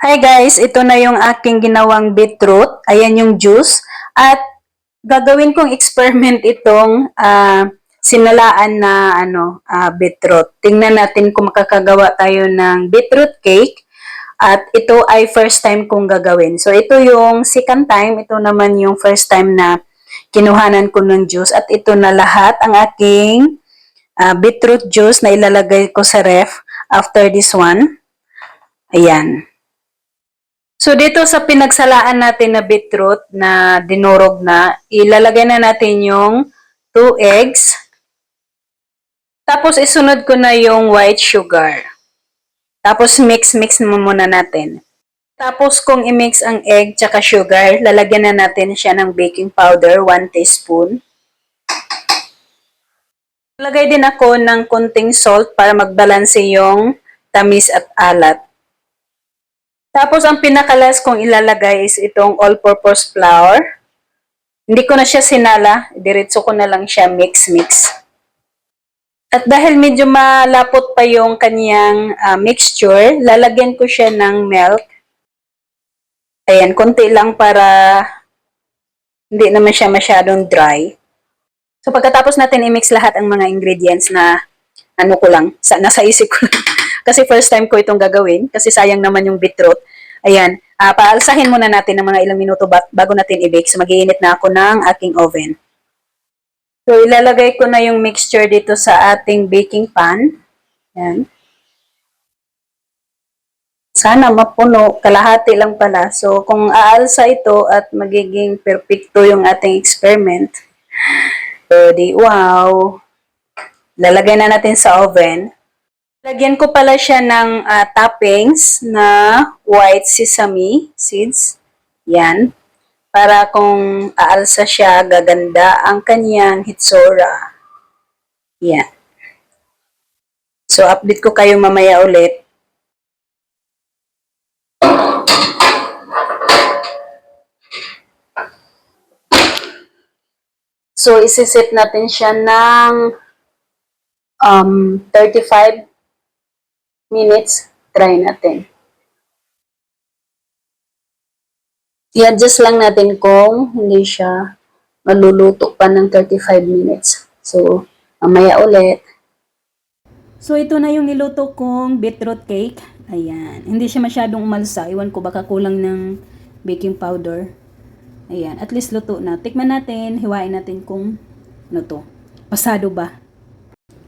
Hi guys, ito na yung aking ginawang beetroot. Ayan yung juice. At gagawin kong experiment itong sinalaan na beetroot. Tingnan natin kung makakagawa tayo ng beetroot cake. At ito ay first time kong gagawin. So ito yung second time. Ito naman yung first time na kinuhanan ko ng juice. At ito na lahat ang aking beetroot juice na ilalagay ko sa ref after this one. Ayan. So dito sa pinagsalaan natin na beetroot na dinurog na, ilalagay na natin yung 2 eggs. Tapos isunod ko na yung white sugar. Tapos mix mo muna natin. Tapos kung i-mix ang egg tsaka sugar, lalagyan na natin siya ng baking powder, 1 teaspoon. Lagay din ako ng konting salt para magbalanse yung tamis at alat. Tapos, ang pinakalas kong ilalagay is itong all-purpose flour. Hindi ko na siya sinala. Diretso ko na lang siya mix. At dahil medyo malapot pa yung kanyang mixture, lalagyan ko siya ng milk. Ayan, konti lang para hindi naman siya masyadong dry. So, pagkatapos natin i-mix lahat ang mga ingredients na nasa isip ko lang. Kasi first time ko itong gagawin, kasi sayang naman yung beetroot. Ayan, paalsahin muna natin ng mga ilang minuto bago natin i-bake. So, mag-iinit na ako ng aking oven. So, ilalagay ko na yung mixture dito sa ating baking pan. Ayan. Sana mapuno, kalahati lang pala. So, kung aalsa ito at magiging perfecto yung ating experiment, so, wow! Lalagay na natin sa oven. Lagyan ko pala siya ng toppings na white sesame seeds. Yan. Para kung aalsa siya, gaganda ang kanyang hitsura. Yan. So, update ko kayo mamaya ulit. So, isiset natin siya ng 35 minutes, try natin. I-adjust lang natin kung hindi siya maluluto pa ng 35 minutes. So, mamaya ulit. So, ito na yung niluto kong beetroot cake. Ayan. Hindi siya masyadong umalsa. Iwan ko baka kulang ng baking powder. Ayan. At least luto na. Tikman natin. Hiwain natin kung ano to. Pasado ba?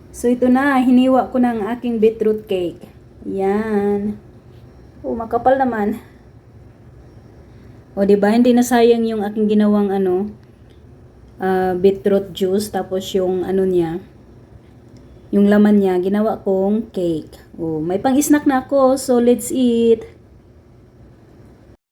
So, ito na. Hiniwa ko ng aking beetroot cake. Yan. Oh, makapal naman. O, diba? Hindi na sayang yung aking ginawang beetroot juice. Tapos yung niya, yung laman niya, ginawa kong cake. Oh, may pang-snack na ako. So, let's eat.